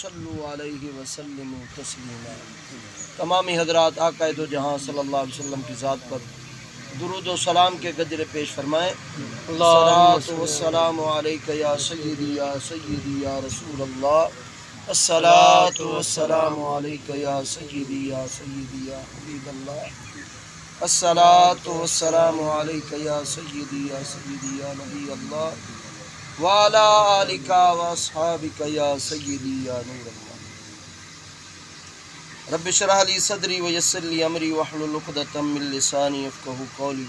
صلوا علیہ وسلم تسلیما۔ تمامی حضرات آقا دو جہاں صلی اللہ علیہ وسلم کی ذات پر درود و سلام کے گجرے پیش فرمائیں۔ الصلاۃ والسلام علیک یا سیدی یا رسول اللہ، الصلاۃ والسلام علیک یا سیدی یا حبیب اللہ، الصلاۃ والسلام علیک یا سیدی یا نبی اللہ، وعلی آلک واصحابک یا سیدی یا نور اللہ۔ رب اشرح لی صدری ویسر لی امری واحلل عقدۃ من لسانی یفقہوا قولی۔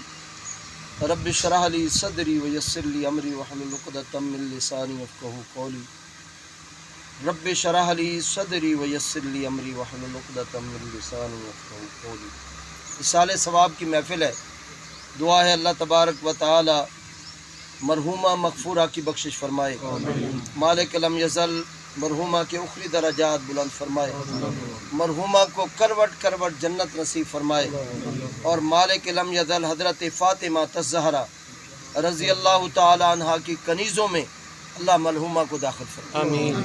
رب اشرح لی صدری ویسر لی امری واحلل عقدۃ من لسانی یفقہوا قولی۔ رب اشرح لی صدری ویسر لی امری واحلل عقدۃ من لسانی یفقہوا قولی۔ اصال ثواب کی محفل ہے، دعا ہے اللہ تبارک و تعالی مرحومہ مغفورہ کی بخشش فرمائے، مالک لم یزل مرحومہ کے اخری درجات بلند فرمائے، مرحومہ کو کروٹ کروٹ جنت نصیب فرمائے، اور مالک لم یزل حضرت فاطمہ الزہرا رضی اللہ تعالی عنہا کی کنیزوں میں اللہ مرحومہ کو داخل فرمائے۔ آمین۔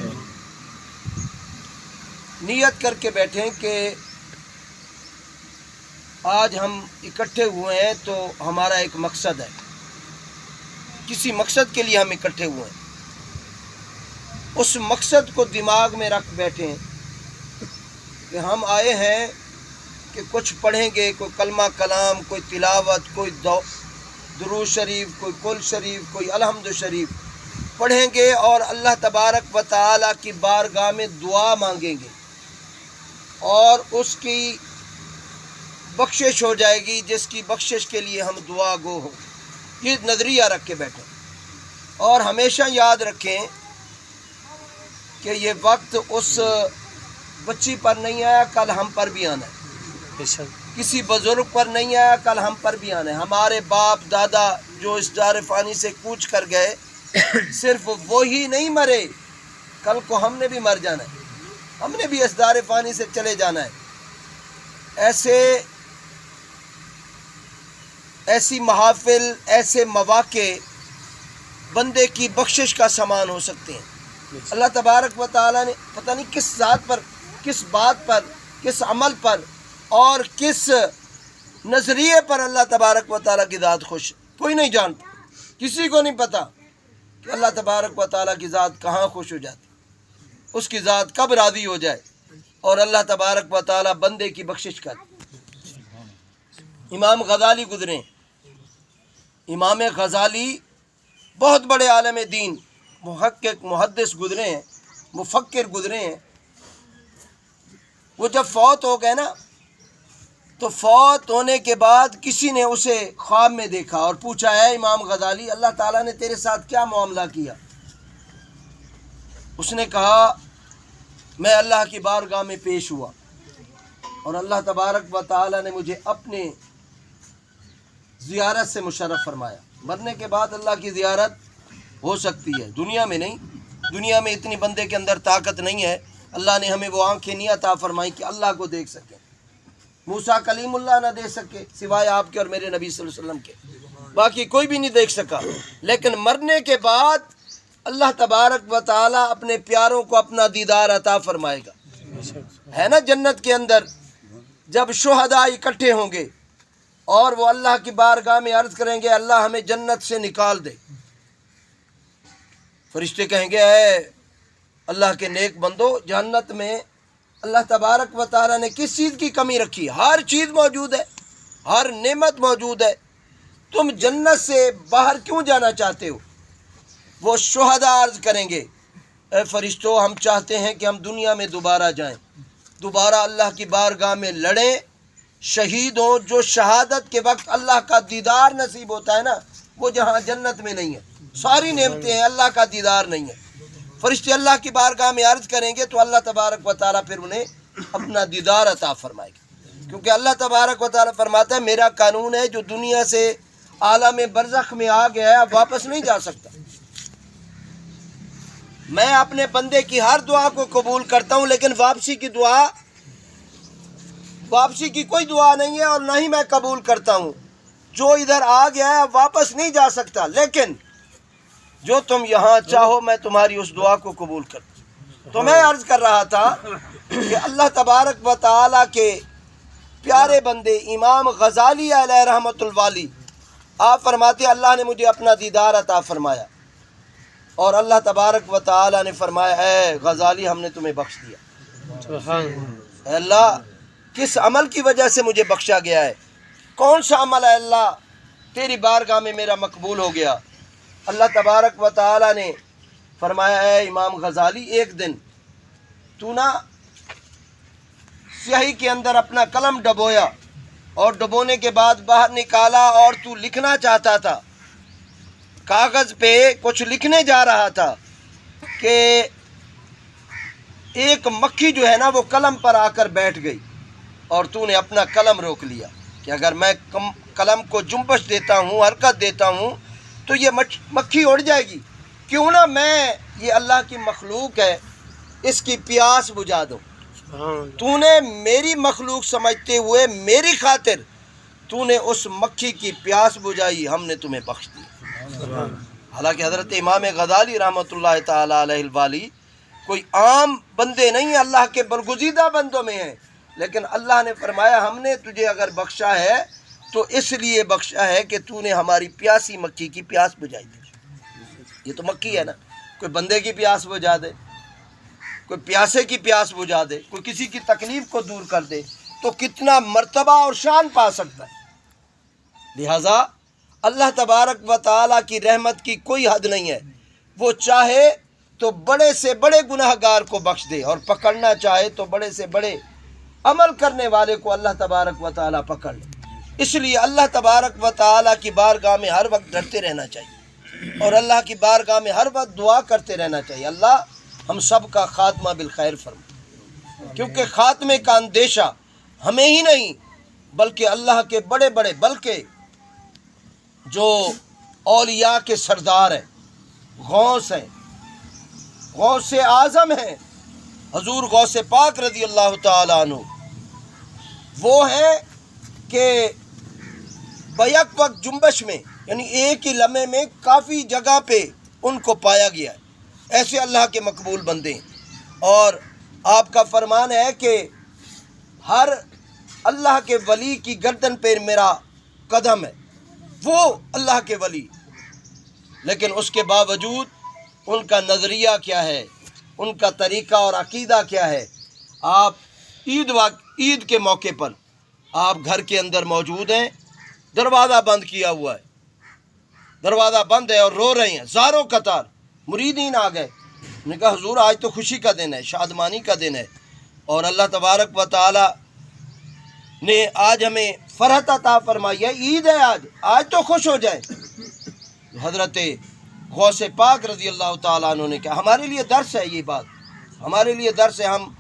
نیت کر کے بیٹھیں کہ آج ہم اکٹھے ہوئے ہیں تو ہمارا ایک مقصد ہے، کسی مقصد کے لیے ہم اکٹھے ہوئے ہیں، اس مقصد کو دماغ میں رکھ بیٹھیں کہ ہم آئے ہیں کہ کچھ پڑھیں گے، کوئی کلمہ کلام، کوئی تلاوت، کوئی درود شریف، کوئی کل شریف، کوئی الحمد شریف پڑھیں گے اور اللہ تبارک و تعالی کی بارگاہ میں دعا مانگیں گے اور اس کی بخشش ہو جائے گی، جس کی بخشش کے لیے ہم دعا گو ہوں۔ یہ نظریہ رکھ کے بیٹھیں اور ہمیشہ یاد رکھیں کہ یہ وقت اس بچی پر نہیں آیا، کل ہم پر بھی آنا ہے، کسی بزرگ پر نہیں آیا، کل ہم پر بھی آنا ہے۔ ہمارے باپ دادا جو اس دار فانی سے کوچ کر گئے، صرف وہی نہیں مرے، کل کو ہم نے بھی مر جانا ہے، ہم نے بھی اس دار فانی سے چلے جانا ہے۔ ایسی محافل، ایسے مواقع بندے کی بخشش کا سامان ہو سکتے ہیں۔ اللہ تبارک و تعالیٰ نے پتہ نہیں کس ذات پر، کس بات پر، کس عمل پر اور کس نظریے پر اللہ تبارک و تعالیٰ کی ذات خوش، کوئی نہیں جانتا، کسی کو نہیں پتہ کہ اللہ تبارک و تعالیٰ کی ذات کہاں خوش ہو جاتی، اس کی ذات کب راضی ہو جائے اور اللہ تبارک و تعالیٰ بندے کی بخشش کرے۔ امام غزالی گزرے، امام غزالی بہت بڑے عالم دین، محقق، محدث گزرے ہیں، مفکر گزرے ہیں۔ وہ جب فوت ہو گئے نا تو فوت ہونے کے بعد کسی نے اسے خواب میں دیکھا اور پوچھا، ہے امام غزالی اللہ تعالیٰ نے تیرے ساتھ کیا معاملہ کیا؟ اس نے کہا میں اللہ کی بارگاہ میں پیش ہوا اور اللہ تبارک و تعالیٰ نے مجھے اپنے زیارت سے مشرف فرمایا۔ مرنے کے بعد اللہ کی زیارت ہو سکتی ہے، دنیا میں نہیں، دنیا میں اتنی بندے کے اندر طاقت نہیں ہے، اللہ نے ہمیں وہ آنکھیں نہیں عطا فرمائی کہ اللہ کو دیکھ سکیں۔ موسیٰ کلیم اللہ نہ دیکھ سکے سوائے آپ کے اور میرے نبی صلی اللہ علیہ وسلم کے، باقی کوئی بھی نہیں دیکھ سکا، لیکن مرنے کے بعد اللہ تبارک و تعالیٰ اپنے پیاروں کو اپنا دیدار عطا فرمائے گا۔ ہے نا جنت کے اندر جب شہداء اکٹھے ہوں گے اور وہ اللہ کی بارگاہ میں عرض کریں گے اللہ ہمیں جنت سے نکال دے، فرشتے کہیں گے اے اللہ کے نیک بندو، جنت میں اللہ تبارک و تعالیٰ نے کس چیز کی کمی رکھی؟ ہر چیز موجود ہے، ہر نعمت موجود ہے، تم جنت سے باہر کیوں جانا چاہتے ہو؟ وہ شہداء عرض کریں گے اے فرشتوں، ہم چاہتے ہیں کہ ہم دنیا میں دوبارہ جائیں، دوبارہ اللہ کی بارگاہ میں لڑیں، شہید ہوں۔ جو شہادت کے وقت اللہ کا دیدار نصیب ہوتا ہے نا، وہ جہاں جنت میں نہیں ہے، ساری نعمتیں ہیں، اللہ کا دیدار نہیں ہے۔ فرشتے اللہ کی بارگاہ میں عرض کریں گے تو اللہ تبارک و تعالیٰ پھر انہیں اپنا دیدار عطا فرمائے گا، کیونکہ اللہ تبارک و تعالیٰ فرماتا ہے میرا قانون ہے جو دنیا سے عالم برزخ میں آ گیا ہے اب واپس نہیں جا سکتا، میں اپنے بندے کی ہر دعا کو قبول کرتا ہوں، لیکن واپسی کی کوئی دعا نہیں ہے اور نہ ہی میں قبول کرتا ہوں۔ جو ادھر آ گیا ہے اب واپس نہیں جا سکتا، لیکن جو تم یہاں چاہو میں تمہاری اس دعا کو قبول کرتا ہوں۔ تو میں عرض کر رہا تھا کہ اللہ تبارک و تعالیٰ کے پیارے بندے امام غزالی علیہ رحمۃ الوالی آپ فرماتے اللہ نے مجھے اپنا دیدار عطا فرمایا، اور اللہ تبارک و تعالیٰ نے فرمایا اے غزالی ہم نے تمہیں بخش دیا۔ اے اللہ کس عمل کی وجہ سے مجھے بخشا گیا ہے؟ کون سا عمل ہے اللہ تیری بارگاہ میں میرا مقبول ہو گیا؟ اللہ تبارک و تعالیٰ نے فرمایا اے امام غزالی ایک دن تو نا سیاہی کے اندر اپنا قلم ڈبویا، اور ڈبونے کے بعد باہر نکالا اور تو لکھنا چاہتا تھا، کاغذ پہ کچھ لکھنے جا رہا تھا کہ ایک مکھی جو ہے نا وہ قلم پر آ کر بیٹھ گئی، اور تو نے اپنا قلم روک لیا کہ اگر میں قلم کو جنبش دیتا ہوں، حرکت دیتا ہوں تو یہ مکھی اڑ جائے گی، کیوں نہ میں یہ اللہ کی مخلوق ہے اس کی پیاس بجھا دوں۔ تو نے میری مخلوق سمجھتے ہوئے میری خاطر تو نے اس مکھی کی پیاس بجھائی، ہم نے تمہیں بخش دیا۔ حالانکہ حضرت امام غزالی رحمۃ اللہ تعالی علیہ الوالی کوئی عام بندے نہیں، اللہ کے برگزیدہ بندوں میں ہیں، لیکن اللہ نے فرمایا ہم نے تجھے اگر بخشا ہے تو اس لیے بخشا ہے کہ تو نے ہماری پیاسی مکھی کی پیاس بجھائی دی۔ یہ تو مکھی ہے نا، کوئی بندے کی پیاس بجھا دے، کوئی پیاسے کی پیاس بجھا دے، کوئی کسی کی تکلیف کو دور کر دے تو کتنا مرتبہ اور شان پا سکتا ہے۔ لہٰذا اللہ تبارک و تعالیٰ کی رحمت کی کوئی حد نہیں ہے، وہ چاہے تو بڑے سے بڑے گناہ گار کو بخش دے، اور پکڑنا چاہے تو بڑے سے بڑے عمل کرنے والے کو اللہ تبارک و تعالیٰ پکڑ لے۔ اس لیے اللہ تبارک و تعالیٰ کی بارگاہ میں ہر وقت ڈرتے رہنا چاہیے، اور اللہ کی بارگاہ میں ہر وقت دعا کرتے رہنا چاہیے اللہ ہم سب کا خاتمہ بالخیر فرما، کیونکہ خاتمے کا اندیشہ ہمیں ہی نہیں بلکہ اللہ کے بڑے بڑے، بلکہ جو اولیاء کے سردار ہیں، غوث ہیں، غوث اعظم ہیں، حضور غوث پاک رضی اللہ تعالیٰ عنہ، وہ ہیں کہ بیک وقت جنبش میں، یعنی ایک ہی لمحے میں کافی جگہ پہ ان کو پایا گیا ہے، ایسے اللہ کے مقبول بندے ہیں۔ اور آپ کا فرمان ہے کہ ہر اللہ کے ولی کی گردن پہ میرا قدم ہے، وہ اللہ کے ولی، لیکن اس کے باوجود ان کا نظریہ کیا ہے، ان کا طریقہ اور عقیدہ کیا ہے؟ آپ عید کے موقع پر آپ گھر کے اندر موجود ہیں، دروازہ بند کیا ہوا ہے، دروازہ بند ہے اور رو رہے ہیں زاروں قطار، مریدین آ گئے، انہوں نے کہا حضور آج تو خوشی کا دن ہے، شادمانی کا دن ہے، اور اللہ تبارک و تعالی نے آج ہمیں فرحت عطا فرمائی ہے، عید ہے آج تو خوش ہو جائیں۔ حضرت غوث پاک رضی اللہ تعالیٰ عنہ نے کہا ہمارے لیے درس ہے، یہ بات ہمارے لیے درس ہے، ہم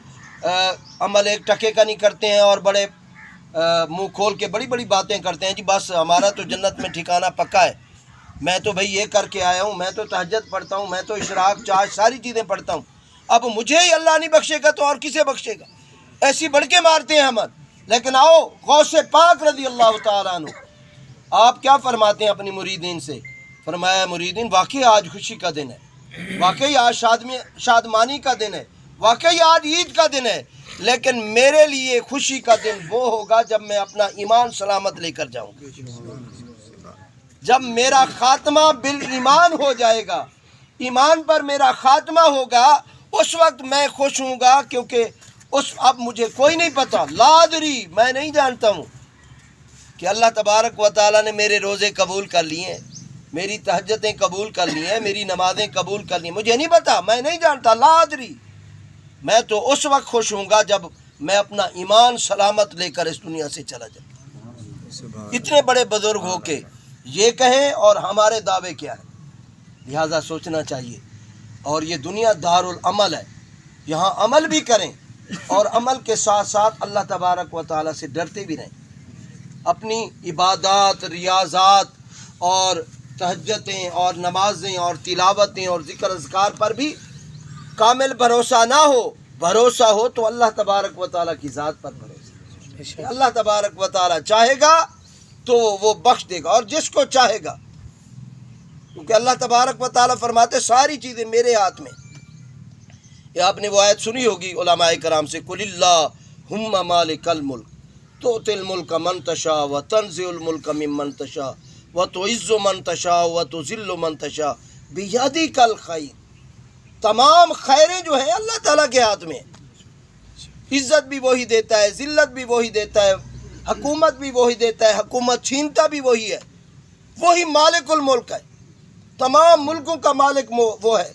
عمل ایک ٹکے کا نہیں کرتے ہیں اور بڑے منہ کھول کے بڑی بڑی باتیں کرتے ہیں، جی بس ہمارا تو جنت میں ٹھکانہ پکا ہے، میں تو بھئی یہ کر کے آیا ہوں، میں تو تہجد پڑھتا ہوں، میں تو اشراق چاش ساری چیزیں پڑھتا ہوں، اب مجھے ہی اللہ نہیں بخشے گا تو اور کسے بخشے گا؟ ایسی بڑکے مارتے ہیں ہم۔ لیکن آؤ غوث پاک رضی اللہ تعالیٰ عنہ آپ کیا فرماتے ہیں اپنی مریدین سے؟ فرمایا مریدین واقعی آج خوشی کا دن ہے، واقعی آج شادمانی کا دن ہے، واقعی آج عید کا دن ہے، لیکن میرے لیے خوشی کا دن وہ ہوگا جب میں اپنا ایمان سلامت لے کر جاؤں گا، جب میرا خاتمہ بالایمان ہو جائے گا، ایمان پر میرا خاتمہ ہوگا، اس وقت میں خوش ہوں گا، کیونکہ اب مجھے کوئی نہیں پتا، لا ادری، میں نہیں جانتا ہوں کہ اللہ تبارک و تعالیٰ نے میرے روزے قبول کر لیے ہیں، میری تہجدیں قبول کر لی ہیں، میری نمازیں قبول کر لی ہیں، مجھے نہیں پتا، میں نہیں جانتا، لا ادری۔ میں تو اس وقت خوش ہوں گا جب میں اپنا ایمان سلامت لے کر اس دنیا سے چلا جاؤں۔ اتنے بڑے بزرگ ہو کے یہ کہیں اور ہمارے دعوے کیا ہیں؟ لہٰذا سوچنا چاہیے، اور یہ دنیا دار العمل ہے، یہاں عمل بھی کریں اور عمل کے ساتھ ساتھ اللہ تبارک و تعالیٰ سے ڈرتے بھی رہیں، اپنی عبادات، ریاضات اور تہجدیں اور نمازیں اور تلاوتیں اور ذکر اذکار پر بھی کامل بھروسہ نہ ہو، بھروسہ ہو تو اللہ تبارک و تعالیٰ کی ذات پر بھروسہ، اللہ تبارک و تعالیٰ چاہے گا تو وہ بخش دے گا، اور جس کو چاہے گا، کیونکہ اللہ تبارک و تعالیٰ فرماتے ساری چیزیں میرے ہاتھ میں، یہ آپ نے وہ آیت سنی ہوگی علماء کرام سے، قل اللہم مالک الملک تؤتی الملک من تشاء وتنزع الملک ممن تشاء وتعز من تشاء وتذل من تشاء بیدک الخیر. تمام خیریں جو ہیں اللہ تعالیٰ کے ہاتھ میں. عزت بھی وہی دیتا ہے، ذلت بھی وہی دیتا ہے، حکومت بھی وہی دیتا ہے، حکومت چھینتا بھی وہی ہے. وہی مالک الملک ہے، تمام ملکوں کا مالک وہ ہے.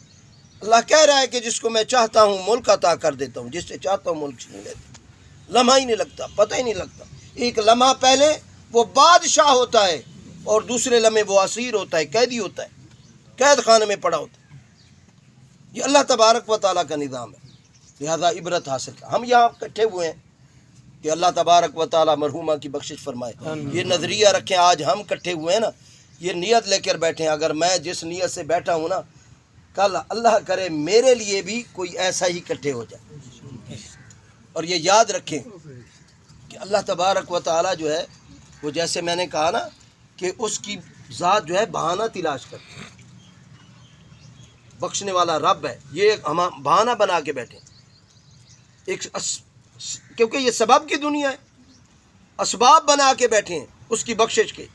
اللہ کہہ رہا ہے کہ جس کو میں چاہتا ہوں ملک عطا کر دیتا ہوں، جس سے چاہتا ہوں ملک چھین لیتا ہوں. لمحہ ہی نہیں لگتا، پتہ ہی نہیں لگتا. ایک لمحہ پہلے وہ بادشاہ ہوتا ہے اور دوسرے لمحے وہ اسیر ہوتا ہے، قیدی ہوتا ہے، قید خانے میں پڑا ہوتا ہے. یہ اللہ تبارک و تعالیٰ کا نظام ہے. لہذا عبرت حاصل کر. ہم یہاں اکٹھے ہوئے ہیں کہ اللہ تبارک و تعالیٰ مرحومہ کی بخشش فرمائے. یہ نظریہ رکھیں، آج ہم اکٹھے ہوئے ہیں نا، یہ نیت لے کر بیٹھے ہیں. اگر میں جس نیت سے بیٹھا ہوں نا، کل اللہ کرے میرے لیے بھی کوئی ایسا ہی اکٹھے ہو جائے. اور یہ یاد رکھیں کہ اللہ تبارک و تعالیٰ جو ہے وہ، جیسے میں نے کہا نا کہ اس کی ذات جو ہے بہانہ تلاش کرتی ہے. بخشنے والا رب ہے، یہ ہم بہانہ بنا کے بیٹھے کیونکہ یہ سبب کی دنیا ہے. اسباب بنا کے بیٹھے ہیں اس کی بخشش کے.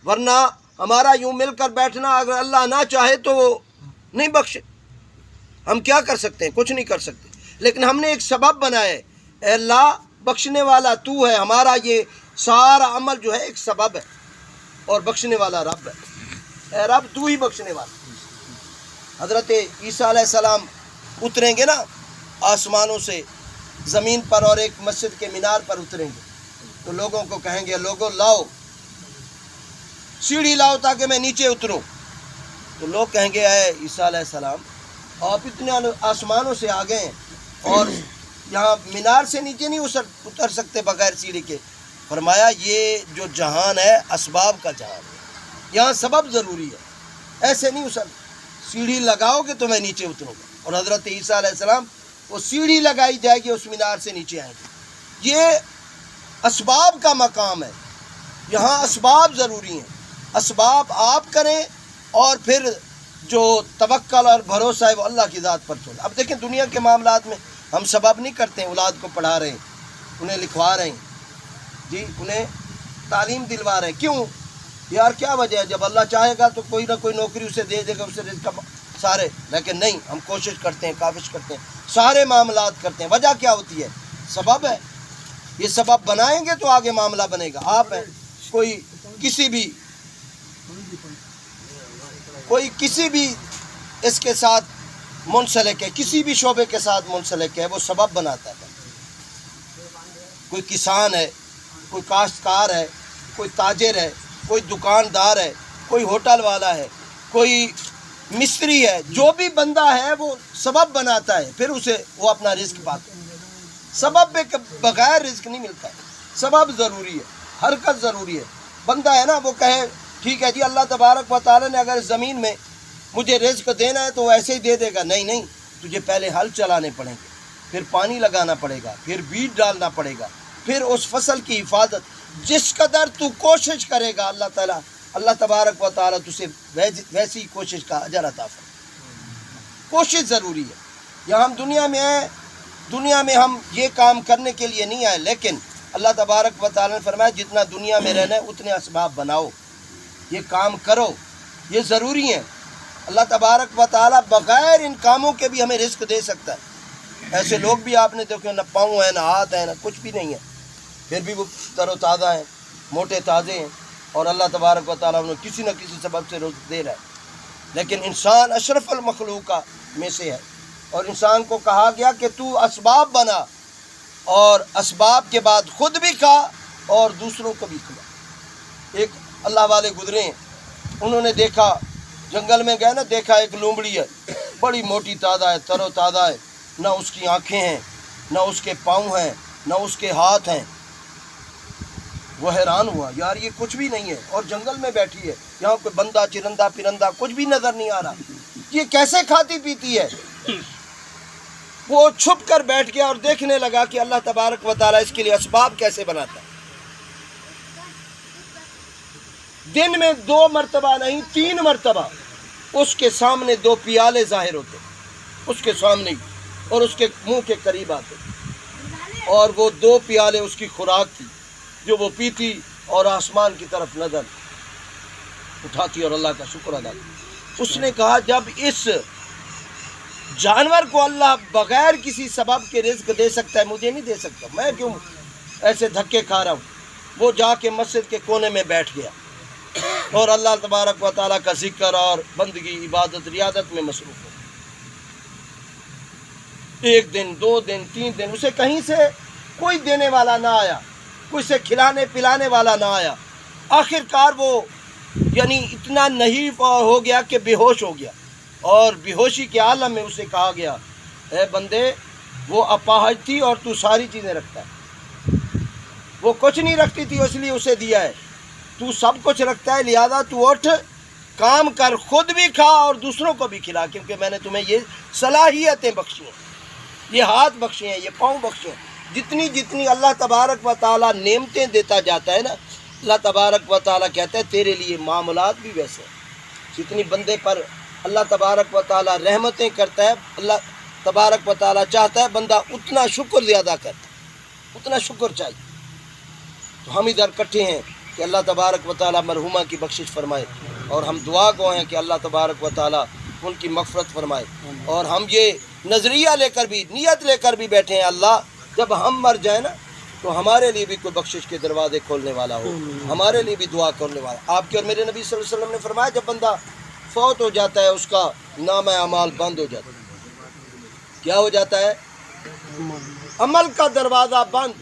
ورنہ ہمارا یوں مل کر بیٹھنا، اگر اللہ نہ چاہے تو وہ نہیں بخشے. ہم کیا کر سکتے ہیں؟ کچھ نہیں کر سکتے. لیکن ہم نے ایک سبب بنایا ہے. اے اللہ بخشنے والا تو ہے. ہمارا یہ سارا عمل جو ہے ایک سبب ہے اور بخشنے والا رب ہے. اے رب تو ہی بخشنے والا. حضرت عیسیٰ علیہ السلام اتریں گے نا آسمانوں سے زمین پر، اور ایک مسجد کے مینار پر اتریں گے تو لوگوں کو کہیں گے، لوگوں لاؤ سیڑھی لاؤ تاکہ میں نیچے اتروں. تو لوگ کہیں گے، اے عیسیٰ علیہ السلام آپ اتنے آسمانوں سے آ گئے ہیں اور یہاں مینار سے نیچے نہیں اتر سکتے بغیر سیڑھی کے. فرمایا یہ جو جہان ہے اسباب کا جہان ہے، یہاں سبب ضروری ہے. ایسے نہیں اتر، سیڑھی لگاؤ گے تو میں نیچے اتروں گا. اور حضرت عیسیٰ علیہ السلام وہ سیڑھی لگائی جائے گی، اس مینار سے نیچے آئیں گے. یہ اسباب کا مقام ہے، یہاں اسباب ضروری ہیں. اسباب آپ کریں اور پھر جو توکل اور بھروسہ ہے وہ اللہ کی ذات پر چھوڑیں. اب دیکھیں دنیا کے معاملات میں ہم سبب نہیں کرتے ہیں. اولاد کو پڑھا رہے ہیں، انہیں لکھوا رہے ہیں، جی انہیں تعلیم دلوا رہے ہیں. کیوں یار؟ کیا وجہ ہے؟ جب اللہ چاہے گا تو کوئی نہ کوئی نوکری اسے دے دے گا، اسے رزق سارے. لیکن نہیں، ہم کوشش کرتے ہیں، کاوش کرتے ہیں، سارے معاملات کرتے ہیں. وجہ کیا ہوتی ہے؟ سبب ہے. یہ سبب بنائیں گے تو آگے معاملہ بنے گا. آپ ہیں کوئی کسی بھی اس کے ساتھ منسلک ہے، کسی بھی شعبے کے ساتھ منسلک ہے، وہ سبب بناتا ہے. کوئی کسان ہے، کوئی کاشتکار ہے، کوئی تاجر ہے، کوئی دکاندار ہے، کوئی ہوٹل والا ہے، کوئی مستری ہے. جو بھی بندہ ہے وہ سبب بناتا ہے، پھر اسے وہ اپنا رزق پاتا ہے. سبب کے بغیر رزق نہیں ملتا ہے. سبب ضروری ہے، حرکت ضروری ہے. بندہ ہے نا وہ کہے ٹھیک ہے جی اللہ تبارک و تعالیٰ نے اگر زمین میں مجھے رزق دینا ہے تو وہ ایسے ہی دے دے گا. نہیں، تجھے پہلے ہل چلانے پڑیں گے، پھر پانی لگانا پڑے گا، پھر بیج ڈالنا پڑے گا، پھر اس فصل کی حفاظت. جس قدر تو کوشش کرے گا اللہ تبارک و تعالیٰ تجھے ویسی کوشش کا اجر عطا فرمائے. کوشش ضروری ہے. یہاں ہم دنیا میں ہم یہ کام کرنے کے لیے نہیں آئے، لیکن اللہ تبارک و تعالیٰ نے فرمایا جتنا دنیا میں رہنا ہے اتنے اسباب بناؤ، یہ کام کرو، یہ ضروری ہیں. اللہ تبارک و تعالیٰ بغیر ان کاموں کے بھی ہمیں رزق دے سکتا ہے. ایسے لوگ بھی آپ نے دیکھو، نہ پاؤں ہیں، نہ ہاتھ ہیں، نہ کچھ بھی نہیں ہے، پھر بھی وہ تر و تازہ ہیں، موٹے تازے ہیں، اور اللہ تبارک و تعالیٰ انہیں کسی نہ کسی سبب سے رزق دے رہا ہے. لیکن انسان اشرف المخلوق میں سے ہے، اور انسان کو کہا گیا کہ تو اسباب بنا، اور اسباب کے بعد خود بھی کھا اور دوسروں کو بھی کھلا. ایک اللہ والے گزرے ہیں، انہوں نے دیکھا، جنگل میں گئے نا، دیکھا ایک لومڑی ہے، بڑی موٹی تازہ ہے، تر و تازہ ہے، نہ اس کی آنکھیں ہیں، نہ اس کے پاؤں ہیں، نہ اس کے ہاتھ ہیں. وہ حیران ہوا، یار یہ کچھ بھی نہیں ہے، اور جنگل میں بیٹھی ہے، یہاں کوئی بندہ چرندہ پرندہ کچھ بھی نظر نہیں آ رہا، یہ کیسے کھاتی پیتی ہے؟ وہ چھپ کر بیٹھ گیا اور دیکھنے لگا کہ اللہ تبارک و تعالیٰ اس کے لیے اسباب کیسے بناتا ہے. دن میں 2 مرتبہ نہیں 3 مرتبہ اس کے سامنے 2 پیالے ظاہر ہوتے، اس کے سامنے اور اس کے منہ کے قریب آتے اور وہ 2 پیالے اس کی خوراک تھی جو وہ پیتی اور آسمان کی طرف نظر اٹھاتی اور اللہ کا شکر ادا کرتی۔ اس نے کہا جب اس جانور کو اللہ بغیر کسی سبب کے رزق دے سکتا ہے مجھے نہیں دے سکتا، میں کیوں ایسے دھکے کھا رہا ہوں؟ وہ جا کے مسجد کے کونے میں بیٹھ گیا اور اللہ تبارک و تعالیٰ کا ذکر اور بندگی عبادت ریاضت میں مصروف ہو۔ 1 دن 2 دن 3 دن اسے کہیں سے کوئی دینے والا نہ آیا، کوئی سے کھلانے پلانے والا نہ آیا۔ آخر کار وہ یعنی اتنا نحیف ہو گیا کہ بے ہوش ہو گیا، اور بے ہوشی کے عالم میں اسے کہا گیا اے بندے وہ اپاہج تھی اور تو ساری چیزیں رکھتا ہے، وہ کچھ نہیں رکھتی تھی اس لیے اسے دیا ہے، تو سب کچھ رکھتا ہے، لہذا تو اٹھ کام کر، خود بھی کھا اور دوسروں کو بھی کھلا، کیونکہ میں نے تمہیں یہ صلاحیتیں بخشی ہیں، یہ ہاتھ بخشے ہیں، یہ پاؤں بخشے ہیں۔ جتنی اللہ تبارک و تعالیٰ نعمتیں دیتا جاتا ہے نا، اللہ تبارک و تعالیٰ کہتا ہے تیرے لیے معاملات بھی ویسے ہیں۔ جتنی بندے پر اللہ تبارک و تعالیٰ رحمتیں کرتا ہے، اللہ تبارک و تعالیٰ چاہتا ہے بندہ اتنا شکر زیادہ کرتا ہے، اتنا شکر چاہیے۔ تو ہم ادھر اکٹھے ہیں کہ اللہ تبارک و تعالیٰ مرحومہ کی بخشش فرمائے، اور ہم دعا گو ہیں کہ اللہ تبارک و تعالیٰ ان کی مغفرت فرمائے، اور ہم یہ نظریہ لے کر بھی نیت لے کر بھی بیٹھے ہیں اللہ جب ہم مر جائیں نا تو ہمارے لیے بھی کوئی بخشش کے دروازے کھولنے والا ہو، ہمارے لیے بھی دعا کرنے والا۔ آپ کے اور میرے نبی صلی اللہ علیہ وسلم نے فرمایا جب بندہ فوت ہو جاتا ہے اس کا نامہ اعمال بند ہو جاتا ہے۔ کیا ہو جاتا ہے؟ عمل کا دروازہ بند۔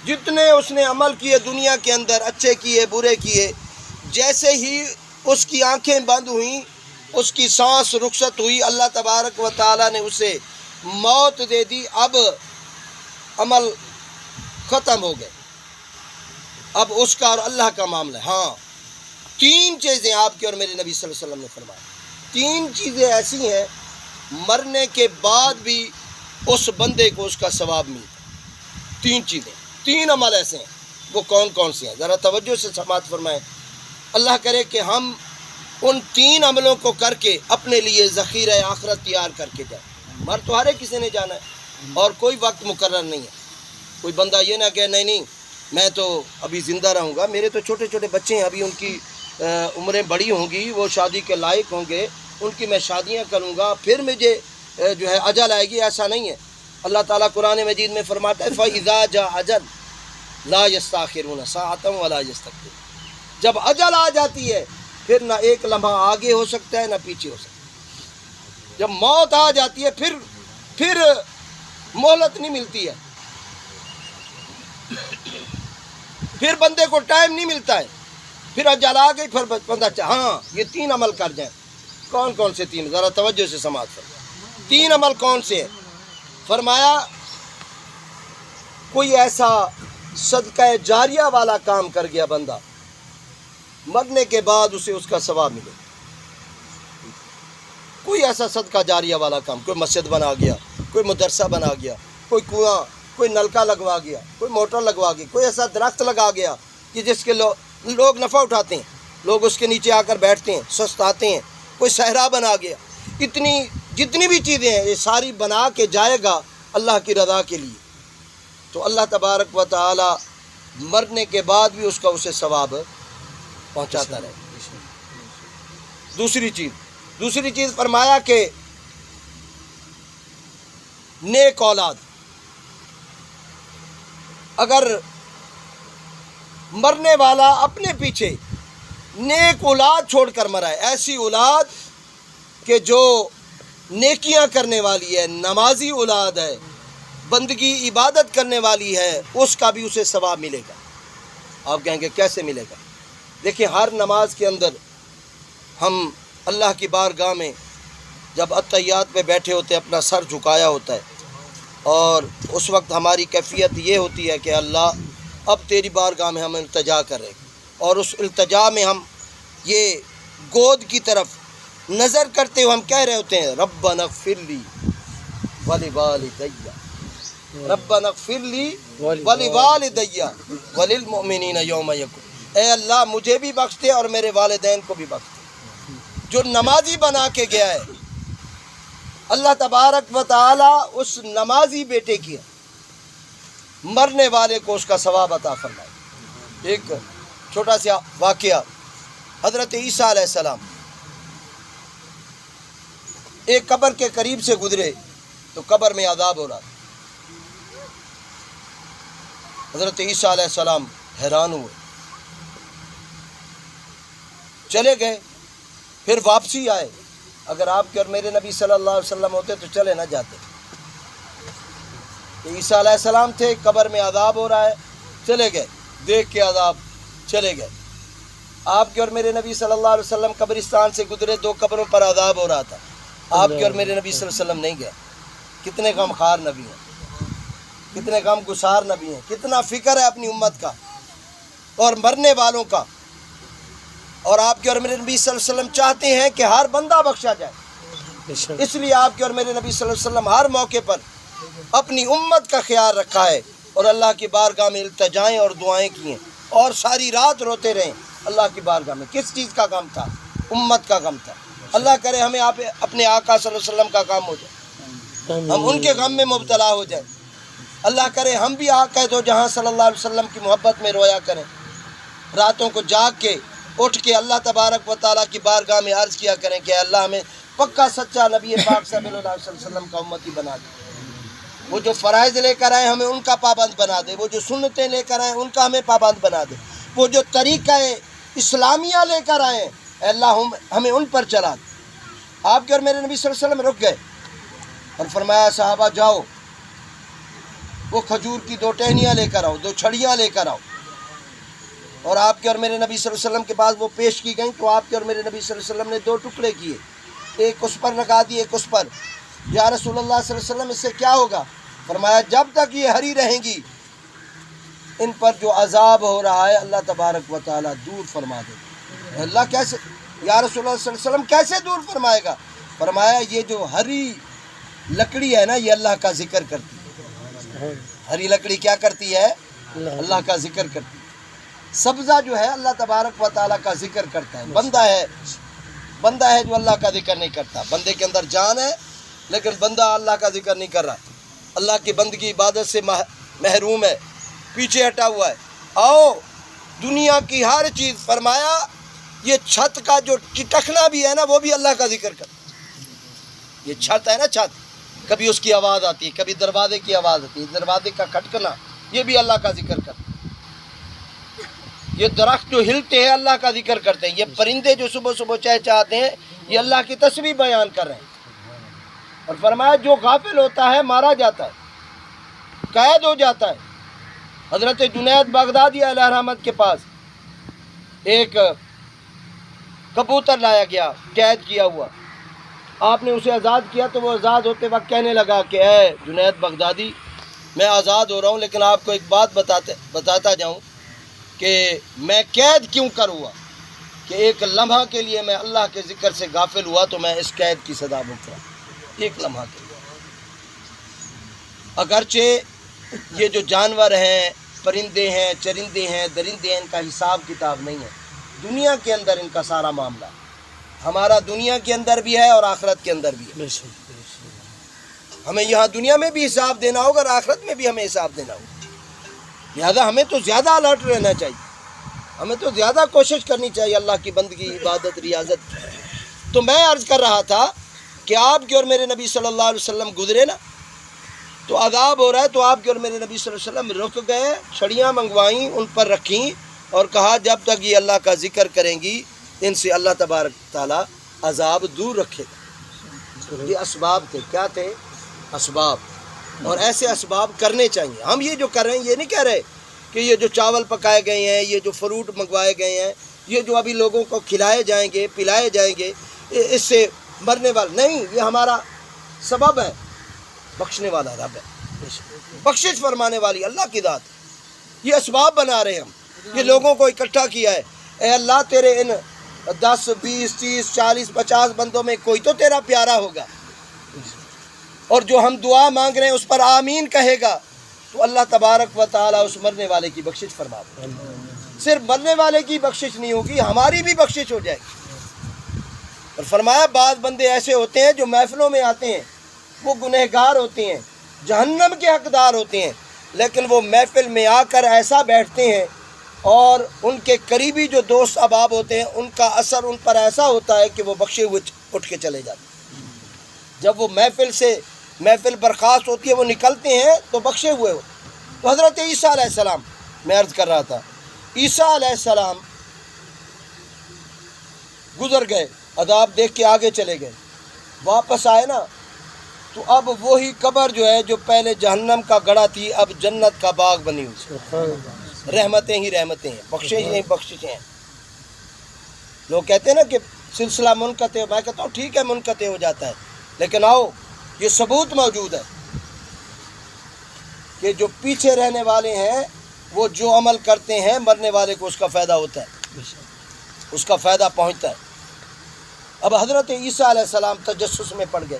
جتنے اس نے عمل کیے دنیا کے اندر، اچھے کیے برے کیے، جیسے ہی اس کی آنکھیں بند ہوئیں، اس کی سانس رخصت ہوئی، اللہ تبارک و تعالیٰ نے اسے موت دے دی۔ اب عمل ختم ہو گئے، اب اس کا اور اللہ کا معاملہ ہے۔ ہاں 3 چیزیں آپ کے اور میرے نبی صلی اللہ علیہ وسلم نے فرمایا، 3 چیزیں ایسی ہیں مرنے کے بعد بھی اس بندے کو اس کا ثواب ملتا۔ 3 چیزیں، 3 عمل ایسے ہیں، وہ کون کون سے ہیں؟ ذرا توجہ سے سماعت فرمائیں۔ اللہ کرے کہ ہم ان 3 عملوں کو کر کے اپنے لیے ذخیرہ آخرت تیار کر کے جائیں۔ مر تو ہر ایک کسی نے جانا ہے اور کوئی وقت مقرر نہیں ہے۔ کوئی بندہ یہ نہ کہے نہیں میں تو ابھی زندہ رہوں گا، میرے تو چھوٹے چھوٹے بچے ہیں، ابھی ان کی عمریں بڑی ہوں گی، وہ شادی کے لائق ہوں گے، ان کی میں شادیاں کروں گا پھر مجھے جو ہے اجل آئے گی۔ ایسا نہیں ہے۔ اللہ تعالیٰ قرآن مجید میں فرماتا ہے فَإِذَا جَاءَ أَجَلٌ لَا يَسْتَأْخِرُونَ سَاعَةً وَلَا يَسْتَقْدِمُونَ۔ جب اجل آ جاتی ہے پھر نہ ایک لمحہ آگے ہو سکتا ہے نہ پیچھے ہو سکتا ہے۔ جب موت آ جاتی ہے پھر مہلت نہیں ملتی ہے، پھر بندے کو ٹائم نہیں ملتا ہے، پھر اجل آ گئی پھر بندہ ہاں یہ 3 عمل کر جائیں۔ کون کون سے 3؟ ذرا توجہ سے سماعت فرمائیں۔ 3 عمل کون سے ہیں؟ فرمایا کوئی ایسا صدقہ جاریہ والا کام کر گیا بندہ، مرنے کے بعد اسے اس کا ثواب ملے۔ کوئی ایسا صدقہ جاریہ والا کام، کوئی مسجد بنا گیا، کوئی مدرسہ بنا گیا، کوئی کنواں، کوئی نلکا لگوا گیا، کوئی موٹر لگوا گئی، کوئی ایسا درخت لگا گیا کہ جس کے لوگ نفع اٹھاتے ہیں، لوگ اس کے نیچے آ کر بیٹھتے ہیں، سست آتے ہیں، کوئی صحرا بنا گیا۔ جتنی بھی چیزیں ہیں یہ ساری بنا کے جائے گا اللہ کی رضا کے لیے، تو اللہ تبارک و تعالی مرنے کے بعد بھی اس کا اسے ثواب پہنچاتا رہے۔ دوسری چیز فرمایا کہ نیک اولاد، اگر مرنے والا اپنے پیچھے نیک اولاد چھوڑ کر مرائے، ایسی اولاد کہ جو نیکیاں کرنے والی ہے، نمازی اولاد ہے، بندگی عبادت کرنے والی ہے، اس کا بھی اسے ثواب ملے گا۔ آپ کہیں گے کیسے ملے گا؟ دیکھیں ہر نماز کے اندر ہم اللہ کی بارگاہ میں جب اتحیات پہ بیٹھے ہوتے ہیں، اپنا سر جھکایا ہوتا ہے، اور اس وقت ہماری کیفیت یہ ہوتی ہے کہ اللہ اب تیری بارگاہ میں ہم التجا کر رہے ہیں، اور اس التجا میں ہم یہ گود کی طرف نظر کرتے ہوئے ہم کہہ رہے ہوتے ہیں ربنا اغفر لی ولوالدی، ربنا اغفر لی ولوالدی وللمؤمنین یوم یقوم۔ اے اللہ مجھے بھی بخش دے اور میرے والدین کو بھی بخش دے۔ جو نمازی بنا کے گیا ہے اللہ تبارک و تعالی اس نمازی بیٹے کی مرنے والے کو اس کا ثواب عطا فرمائے۔ ایک چھوٹا سا واقعہ، حضرت عیسیٰ علیہ السلام ایک قبر کے قریب سے گزرے تو قبر میں عذاب ہو رہا تھا۔ حضرت عیسیٰ علیہ السلام حیران ہوئے، چلے گئے، پھر واپسی آئے۔ اگر آپ کے اور میرے نبی صلی اللہ علیہ وسلم ہوتے تو چلے نہ جاتے۔ عیسیٰ علیہ السلام تھے، قبر میں عذاب ہو رہا ہے، چلے گئے، دیکھ کے عذاب چلے گئے۔ آپ کے اور میرے نبی صلی اللہ علیہ وسلم قبرستان سے گزرے، 2 قبروں پر عذاب ہو رہا تھا، آپ کے اور میرے نبی صلی اللہ علیہ وسلم نہیں گئے۔ کتنے غم خار نبی ہیں، کتنے غم گسار نبی ہیں، کتنا فکر ہے اپنی امت کا اور مرنے والوں کا۔ اور آپ کے اور میرے نبی صلی اللہ علیہ وسلم چاہتے ہیں کہ ہر بندہ بخشا جائے، اس لیے آپ کے اور میرے نبی صلی اللہ علیہ وسلم ہر موقع پر اپنی امت کا خیال رکھا ہے اور اللہ کی بارگاہ میں التجائیں اور دعائیں کی ہیں اور ساری رات روتے رہیں اللہ کی بارگاہ میں۔ کس چیز کا غم تھا؟ امت کا غم تھا۔ اللہ کرے ہمیں اپنے آقا صلی اللہ علیہ وسلم کا کام ہو جائے، ہم ان کے غم میں مبتلا ہو جائیں۔ اللہ کرے ہم بھی آقا دو جہاں صلی اللہ علیہ وسلم کی محبت میں رویا کریں، راتوں کو جاگ کے اٹھ کے اللہ تبارک و تعالیٰ کی بارگاہ میں عرض کیا کریں کہ اللہ ہمیں پکا سچا نبی پاک صلی اللہ علیہ وسلم کا امتی بنا دے، وہ جو فرائض لے کر آئے ہمیں ان کا پابند بنا دے، وہ جو سنتیں لے کر آئے ان کا ہمیں پابند بنا دے، وہ جو طریقہ اسلامیہ لے کر آئے اے اللہ ہمیں ان پر چلا دے۔ آپ کے اور میرے نبی صلی اللہ علیہ وسلم رک گئے اور فرمایا صحابہ جاؤ وہ کھجور کی 2 ٹہنیاں لے کر آؤ، 2 چھڑیاں لے کر آؤ۔ اور آپ کے اور میرے نبی صلی اللہ علیہ وسلم کے پاس وہ پیش کی گئیں تو آپ کے اور میرے نبی صلی اللہ علیہ وسلم نے 2 ٹکڑے کیے، ایک اس پر لگا دیے، ایک اس پر۔ یا رسول اللہ صلی اللہ علیہ وسلم اس سے کیا ہوگا؟ فرمایا جب تک یہ ہری رہیں گی ان پر جو عذاب ہو رہا ہے اللہ تبارک و تعالیٰ دور فرما دے۔ اللہ کیسے، یا رسول اللہ صلی اللہ علیہ وسلم کیسے دور فرمائے گا؟ فرمایا یہ جو ہری لکڑی ہے نا یہ اللہ کا ذکر کرتی ہے، ہری لکڑی کیا کرتی ہے؟ اللہ کا ذکر کرتی ہے۔ سبزہ جو ہے اللہ تبارک و تعالیٰ کا ذکر کرتا ہے۔ بندہ ہے جو اللہ کا ذکر نہیں کرتا، بندے کے اندر جان ہے لیکن بندہ اللہ کا ذکر نہیں کر رہا، اللہ کی بندگی عبادت سے محروم ہے، پیچھے ہٹا ہوا ہے۔ آؤ دنیا کی ہر چیز، فرمایا یہ چھت کا جو ٹٹکنا بھی ہے نا وہ بھی اللہ کا ذکر کرتا ہے۔ یہ چھت ہے نا، چھت کبھی اس کی آواز آتی ہے، کبھی دروازے کی آواز آتی ہے، دروازے کا کھٹکنا یہ بھی اللہ کا ذکر کرتا ہے۔ یہ درخت جو ہلتے ہیں اللہ کا ذکر کرتے ہیں، یہ پرندے جو صبح صبح چہچہاتے ہیں یہ اللہ کی تسبیح بیان کر رہے ہیں۔ اور فرمایا جو غافل ہوتا ہے مارا جاتا ہے، قید ہو جاتا ہے۔ حضرت جنید بغدادی علیہ رحمت کے پاس ایک کبوتر لایا گیا قید کیا ہوا، آپ نے اسے آزاد کیا تو وہ آزاد ہوتے وقت کہنے لگا کہ اے جنید بغدادی میں آزاد ہو رہا ہوں لیکن آپ کو ایک بات بتاتا جاؤں کہ میں قید کیوں کر ہوا، کہ ایک لمحہ کے لیے میں اللہ کے ذکر سے غافل ہوا تو میں اس قید کی سزا بھگتا ہوں، ایک لمحہ کے لیے۔ اگرچہ یہ جو جانور ہیں، پرندے ہیں، چرندے ہیں، درندے ہیں، ان کا حساب کتاب نہیں ہے، دنیا کے اندر ان کا سارا معاملہ ہے۔ ہمارا دنیا کے اندر بھی ہے اور آخرت کے اندر بھی ہے۔ ہمیں یہاں دنیا میں بھی حساب دینا ہوگا اور آخرت میں بھی ہمیں حساب دینا ہوگا، لہذا ہمیں تو زیادہ الرٹ رہنا چاہیے، ہمیں تو زیادہ کوشش کرنی چاہیے اللہ کی بندگی، عبادت، ریاضت۔ تو میں عرض کر رہا تھا کہ آپ کے اور میرے نبی صلی اللہ علیہ وسلم گزرے نا تو عذاب ہو رہا ہے تو آپ کے اور میرے نبی صلی اللہ علیہ وسلم رک گئے، چھڑیاں منگوائیں، ان پر رکھیں اور کہا جب تک یہ اللہ کا ذکر کریں گی ان سے اللہ تبارک تعالیٰ عذاب دور رکھے گا۔ یہ اسباب تھے، کیا تھے؟ اسباب، اور ایسے اسباب کرنے چاہیے۔ ہم یہ جو کر رہے ہیں یہ نہیں کہہ رہے کہ یہ جو چاول پکائے گئے ہیں، یہ جو فروٹ منگوائے گئے ہیں، یہ جو ابھی لوگوں کو کھلائے جائیں گے، پلائے جائیں گے، اس سے مرنے والا نہیں، یہ ہمارا سبب ہے۔ بخشنے والا رب ہے، بخشش فرمانے والی اللہ کی ذات ہے۔ یہ اسباب بنا رہے ہم، یہ لوگوں کو اکٹھا کیا ہے۔ اے اللہ تیرے ان 10 20 30 40 50 بندوں میں کوئی تو تیرا پیارا ہوگا، اور جو ہم دعا مانگ رہے ہیں اس پر آمین کہے گا تو اللہ تبارک و تعالیٰ اس مرنے والے کی بخشش فرما دے۔ صرف مرنے والے کی بخشش نہیں ہوگی، ہماری بھی بخشش ہو جائے گی۔ اور فرمایا بعض بندے ایسے ہوتے ہیں جو محفلوں میں آتے ہیں وہ گنہگار ہوتے ہیں، جہنم کے حقدار ہوتے ہیں، لیکن وہ محفل میں آ کر ایسا بیٹھتے ہیں اور ان کے قریبی جو دوست احباب ہوتے ہیں ان کا اثر ان پر ایسا ہوتا ہے کہ وہ بخشے ہوئے اٹھ کے چلے جاتے ہیں۔ جب وہ محفل برخاست ہوتی ہے، وہ نکلتے ہیں تو بخشے ہوئے ہو۔ تو حضرت عیسیٰ علیہ السلام، میں عرض کر رہا تھا، عیسیٰ علیہ السلام گزر گئے، عذاب دیکھ کے آگے چلے گئے، واپس آئے نا، تو اب وہی قبر جو ہے جو پہلے جہنم کا گڑھا تھی اب جنت کا باغ بنی ہوئی، رحمتیں ہی رحمتیں ہیں، بخشش ہی بخششیں ہیں۔ لوگ کہتے ہیں نا کہ سلسلہ منقطع، میں کہتا ہوں ٹھیک ہے منقطع ہو جاتا ہے، لیکن آؤ یہ ثبوت موجود ہے کہ جو پیچھے رہنے والے ہیں وہ جو عمل کرتے ہیں مرنے والے کو اس کا فائدہ ہوتا ہے، اس کا فائدہ پہنچتا ہے۔ اب حضرت عیسیٰ علیہ السلام تجسس میں پڑ گئے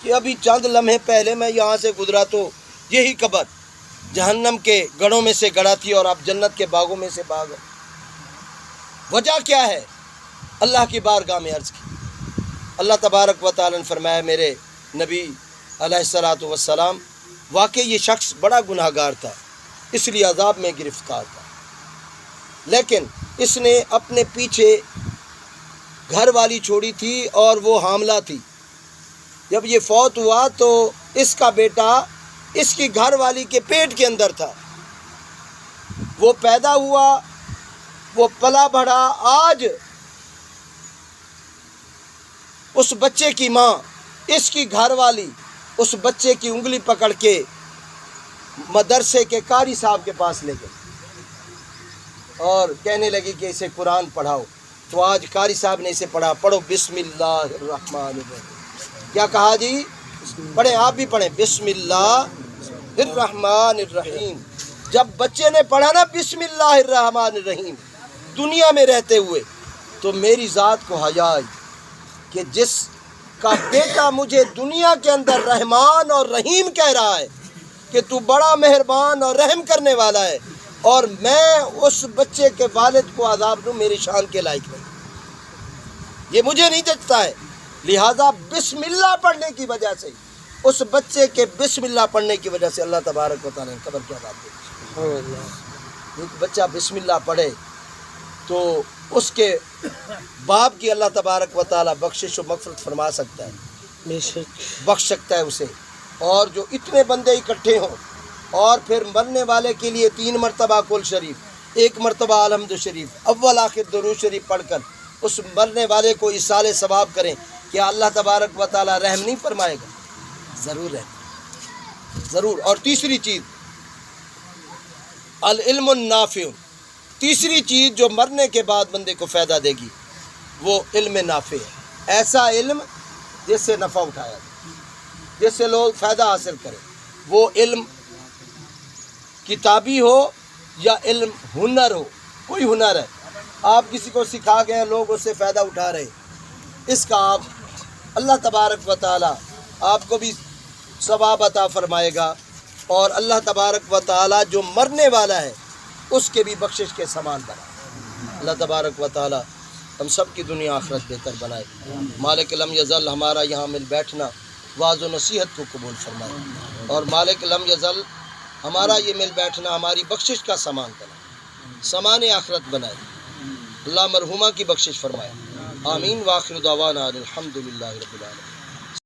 کہ ابھی چند لمحے پہلے میں یہاں سے گزرا تو یہی قبر جہنم کے گڑھوں میں سے گڑھا تھی اور اب جنت کے باغوں میں سے باغ ہے۔ وجہ کیا ہے؟ اللہ کی بارگاہ میں عرض کی۔ اللہ تبارک و تعالیٰ نے فرمایا میرے نبی علیہ الصلاۃ والسلام، واقعی یہ شخص بڑا گناہ گار تھا، اس لیے عذاب میں گرفتار تھا، لیکن اس نے اپنے پیچھے گھر والی چھوڑی تھی اور وہ حاملہ تھی۔ جب یہ فوت ہوا تو اس کا بیٹا اس کی گھر والی کے پیٹ کے اندر تھا، وہ پیدا ہوا، وہ پلا بڑھا، آج اس بچے کی ماں، اس کی گھر والی اس بچے کی انگلی پکڑ کے مدرسے کے قاری صاحب کے پاس لے گئی اور کہنے لگی کہ اسے قرآن پڑھاؤ۔ تو آج قاری صاحب نے اسے پڑھا، پڑھو بسم اللہ الرحمن الرحیم۔ کیا کہا جی؟ پڑھیں، آپ بھی پڑھیں، بسم اللہ الرحمن الرحیم۔ جب بچے نے پڑھا نا بسم اللہ الرحمن الرحیم دنیا میں رہتے ہوئے، تو میری ذات کو حیا آئی کہ جس کا بیٹا مجھے دنیا کے اندر رحمان اور رحیم کہہ رہا ہے کہ تو بڑا مہربان اور رحم کرنے والا ہے، اور میں اس بچے کے والد کو عذاب دوں، میری شان کے لائق نہیں، یہ مجھے نہیں جچتا ہے۔ لہٰذا بسم اللہ پڑھنے کی وجہ سے، اس بچے کے بسم اللہ پڑھنے کی وجہ سے اللہ تبارک و تعالیٰ نے قبر کے عذاب دے۔ ایک بچہ بسم اللہ پڑھے تو اس کے باپ کی اللہ تبارک و تعالیٰ بخشش و مغفرت فرما سکتا ہے، بخش سکتا ہے اسے۔ اور جو اتنے بندے اکٹھے ہوں اور پھر مرنے والے کے لیے 3 مرتبہ کل شریف، 1 مرتبہ الحمد شریف، اول آخر درود شریف پڑھ کر اس مرنے والے کو ایصال ثواب کریں، کیا اللہ تبارک و تعالیٰ رحم نہیں فرمائے گا؟ ضرور ہے، ضرور۔ اور تیسری چیز العلم النافع، تیسری چیز جو مرنے کے بعد بندے کو فائدہ دے گی وہ علم نافع ہے، ایسا علم جس سے نفع اٹھایا جائے، جس سے لوگ فائدہ حاصل کریں۔ وہ علم کتابی ہو یا علم ہنر ہو، کوئی ہنر ہے، آپ کسی کو سکھا گئے، لوگ اس سے فائدہ اٹھا رہے، اس کا آپ اللہ تبارک و تعالیٰ آپ کو بھی ثواب عطا فرمائے گا، اور اللہ تبارک و تعالیٰ جو مرنے والا ہے اس کے بھی بخشش کے سامان بنائے۔ اللہ تبارک و تعالیٰ ہم سب کی دنیا آخرت بہتر بنائے۔ مالک لم یزل ہمارا یہاں مل بیٹھنا واعظ و نصیحت کو قبول فرمائے، اور مالک لم یزل ہمارا یہ مل بیٹھنا ہماری بخشش کا سامان بنائے، سامان آخرت بنائے۔ اللہ مرحومہ کی بخشش فرمائے، آمین۔ وآخر دعوانا الحمدللہ رب العالمین۔